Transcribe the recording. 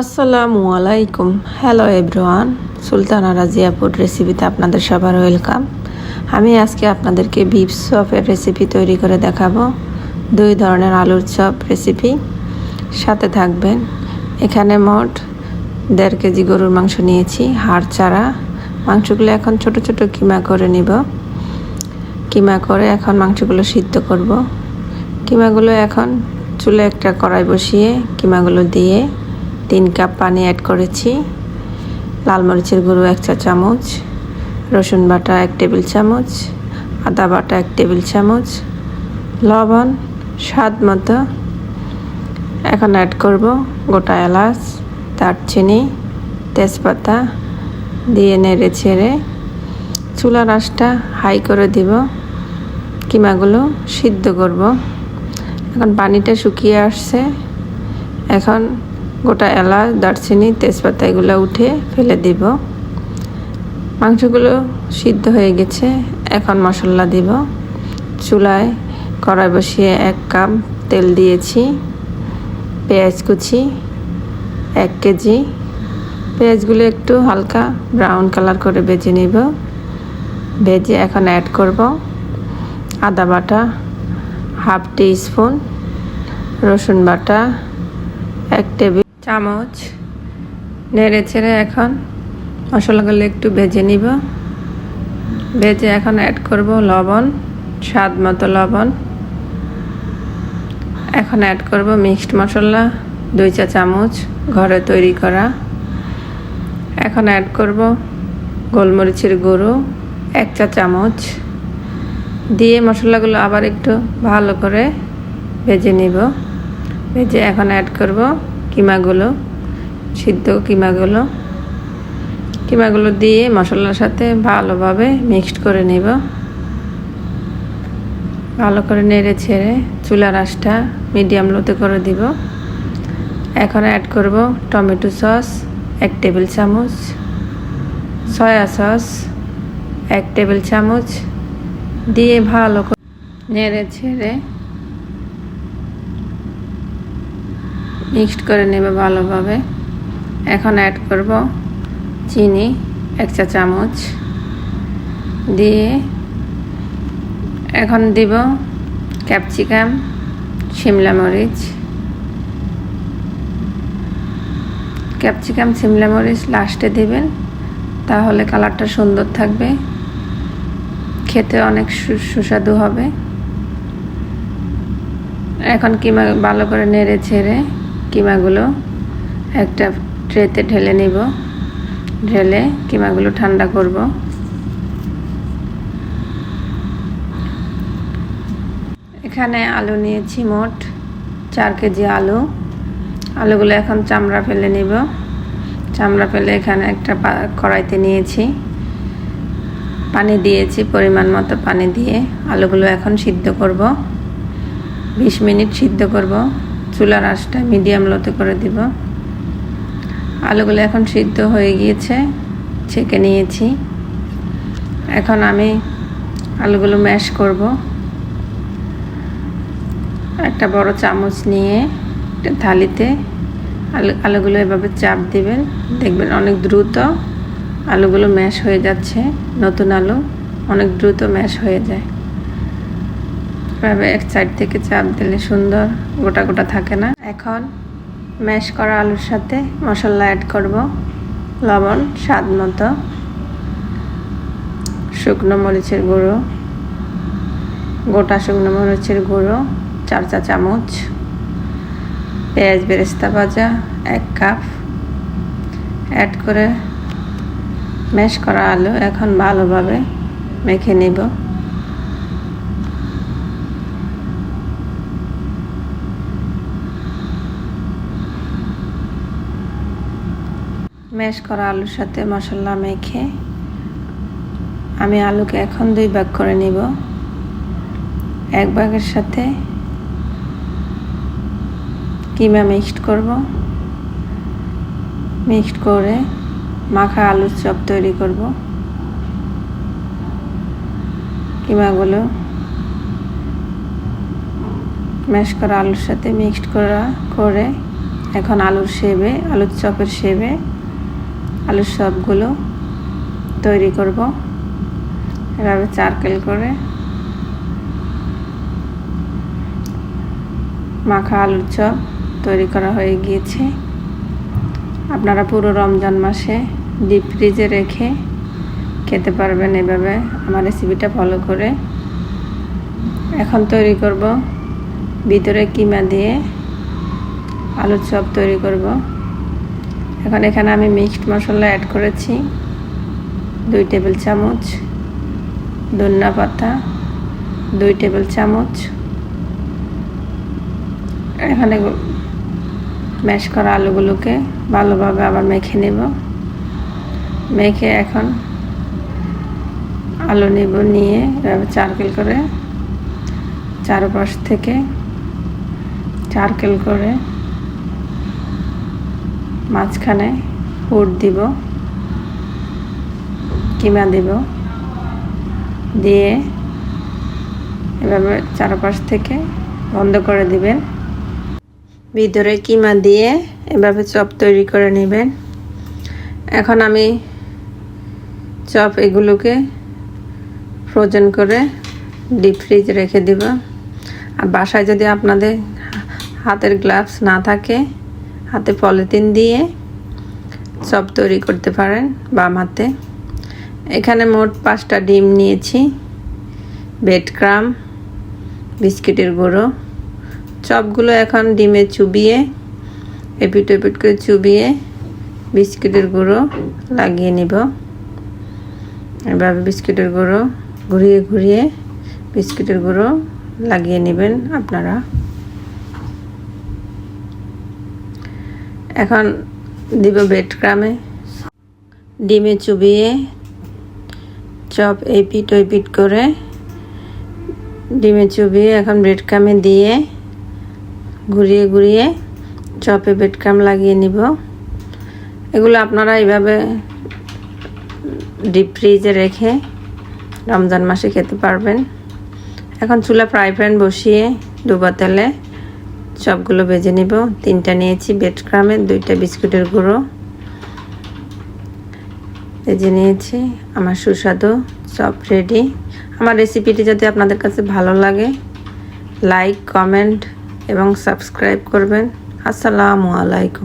আসসালামু আলাইকুম। Hello everyone, Sultana Razia food রেসিপিতে আপনাদের সবার ওয়েলকাম। আমি আজকে আপনাদেরকে বিফ চপের রেসিপি তৈরি করে দেখাবো। 2 ধরনের আলুর চপ রেসিপি, সাথে থাকবেন। এখানে মোট 1.5 কেজি গরুর মাংস নিয়েছি, হাড় ছাড়া। মাংসগুলো এখন ছোট ছোট কিমা করে নিব। কিমা করে এখন মাংসগুলো সিদ্ধ করব। কিমাগুলো এখন চুলে একটা কড়াই বসিয়ে কিমাগুলো দিয়ে 3 কাপ পানি অ্যাড করেছি। লাল মরিচের গুঁড়ো 1 চা চামচ, রসুন বাটা 1 টেবিল চামচ, আদা বাটা 1 টেবিল চামচ, লবণ স্বাদ মতো। এখন অ্যাড করব গোটা এলাচ, দারচিনি, তেজপাতা দিয়ে নেড়ে ছেড়ে চুলার আঁচটা হাই করে দিব। কিমাগুলো সিদ্ধ করব। এখন পানিটা শুকিয়ে আসছে। এখন গোটা এলাচ, দারচিনি, তেজপাতা এগুলো উঠে ফেলে দিব। মাংসগুলো সিদ্ধ হয়ে গেছে। এখন মশলা দিব। চুলায় কড়াই বসিয়ে 1 কাপ তেল দিয়েছি। পেঁয়াজ কুচি 1 কেজি। পেঁয়াজগুলো একটু হালকা ব্রাউন কালার করে ভেজে নিব। ভেজে এখন অ্যাড করব আদা বাটা হাফ টি স্পুন, রসুন বাটা 1 টেবিল চামচ। নেড়ে ছেড়ে এখন মশলাগুলো একটু ভেজে নিব। ভেজে এখন অ্যাড করব লবণ, স্বাদ মতো লবণ। এখন অ্যাড করব মিক্সড মশলা 2 চা চামচ ঘরে তৈরি করা। এখন অ্যাড করব গোলমরিচের গুঁড়ো 1 চা চামচ দিয়ে মশলাগুলো আবার একটু ভালো করে ভেজে নিব। ভেজে এখন অ্যাড করব কিমাগুলো, সিদ্ধ কিমাগুলো দিয়ে মশলার সাথে ভালোভাবে মিক্সড করে নেব। ভালো করে নেড়ে ছেড়ে চুলার আঁচটা মিডিয়াম লোতে করে দিব। এখন অ্যাড করব টমেটো সস 1 টেবিল চামচ, সয়া সস 1 টেবিল চামচ দিয়ে ভালো করে নেড়ে ছেড়ে মিক্সড করে নেব ভালোভাবে। এখন অ্যাড করব চিনি 1 চা চামচ দিয়ে এখন দিব ক্যাপসিকাম, শিমলা মরিচ। ক্যাপসিকাম শিমলা মরিচ লাস্টে দিবেন, তাহলে কালারটা সুন্দর থাকবে, খেতে অনেক সুস্বাদু হবে। এখন কিমা ভালো করে নেড়ে ছেড়ে কিমাগুলো একটা ট্রেতে ঢেলে নিব। ঢেলে কিমাগুলো ঠান্ডা করব। এখানে আলু নিয়েছি মোট 4 কেজি আলু। আলুগুলো এখন চামড়া ফেলে নিব। চামড়া ফেলে এখানে একটা কড়াইতে নিয়েছি, পানি দিয়েছি পরিমাণ মতো। পানি দিয়ে আলুগুলো এখন সিদ্ধ করব। 20 মিনিট সিদ্ধ করব। চুলার আঁচটা মিডিয়াম লোতে করে দিব। আলুগুলো এখন সিদ্ধ হয়ে গিয়েছে, ছেঁকে নিয়েছি। এখন আমি আলুগুলো ম্যাশ করব। একটা বড় চামচ নিয়ে একটা থালিতে আলুগুলো এভাবে চাপ দিবেন, দেখবেন অনেক দ্রুত আলুগুলো ম্যাশ হয়ে যাচ্ছে। নতুন আলু অনেক দ্রুত ম্যাশ হয়ে যায়। এভাবে এক সাইড থেকে চাপ দিলে সুন্দর গোটা গোটা থাকে না। এখন ম্যাশ করা আলুর সাথে মশলা অ্যাড করব। লবণ স্বাদ মতো, শুকনো মরিচের গুঁড়ো, গোটা শুকনো মরিচের গুঁড়ো 4 চা চামচ, পেঁয়াজ বেরেস্তা ভাজা 1 কাপ অ্যাড করে ম্যাশ করা আলু এখন ভালোভাবে মেখে নেব। ম্যাশ করা আলুর সাথে মশলা মেখে আমি আলুকে এখন 2 ভাগ করে নিব। 1 ভাগের সাথে কিমা মিক্সড করব। মিক্সড করে মাখা আলুর চপ তৈরি করব। কিমাগুলো ম্যাশ করা আলুর সাথে মিক্সড করে এখন আলুর চপের শেপে আলুর চপগুলো তৈরি করব। এভাবে চারকেল করে মাখা আলুর চপ তৈরি করা হয়ে গিয়েছে। আপনারা পুরো রমজান মাসে ডিপ ফ্রিজে রেখে খেতে পারবেন এভাবে আমার রেসিপিটা ফলো করে। এখন তৈরি করব ভিতরে কিমা দিয়ে আলুর চপ তৈরি করব। এখানে আমি মিক্সড মশলা অ্যাড করেছি 2 টেবিল চামচ, ধনিয়া পাতা 2 টেবিল চামচ। এখানে ম্যাশ করা আলুগুলোকে ভালোভাবে আবার মেখে নেব। মেখে এখন আলু নেব, নিয়ে এভাবে চারকেল করে চারপাশ থেকে চারকেল করে মাঝখানে পুর দিব, কিমা দিব, দিয়ে এভাবে চারপাশ থেকে বন্ধ করে দিবেন। ভিতরে কিমা দিয়ে এভাবে চপ তৈরি করে নেবেন। এখন আমি চপ এগুলোকে ফ্রোজেন করে ডিপ ফ্রিজে রেখে দিব। আর বাসায় যদি আপনাদের হাতের গ্লাভস না থাকে, হাতে পলিথিন দিয়ে চপ তৈরি করতে পারেন বাম হাতে। এখানে মোট 5টা ডিম নিয়েছি, ব্রেড ক্রাম, বিস্কিটের গুঁড়ো। চপগুলো এখন ডিমে চুবিয়ে এপিট ওপিট করে চুবিয়ে বিস্কিটের গুঁড়ো লাগিয়ে নিব। এভাবে বিস্কিটের গুঁড়ো ঘুরিয়ে ঘুরিয়ে বিস্কিটের গুঁড়ো লাগিয়ে নেবেন আপনারা। এখন দিব ব্রেড ক্রামে, ডিমে চুবিয়ে চপ এপিট ওপিট করে ডিমে চুবিয়ে এখন ব্রেড ক্রামে দিয়ে ঘুরিয়ে ঘুরিয়ে চপে ব্রেড ক্রাম লাগিয়ে নিব। এগুলো আপনারা এইভাবে ডিপ ফ্রিজে রেখে রমজান মাসে খেতে পারবেন। এখন চুলা ফ্রাই প্যান বসিয়ে ডুবা তেলে চপগুলো ভেজে নিব। 3টা নিয়েছি ব্রেড ক্রামে, 2টা বিস্কুটের গুঁড়ো ভেজে নিয়েছি। আমার সুস্বাদু চপ রেডি। আমার রেসিপিটি যদি আপনাদের কাছে ভালো লাগে, লাইক, কমেন্ট এবং সাবস্ক্রাইব করবেন। আসসালামু আলাইকুম।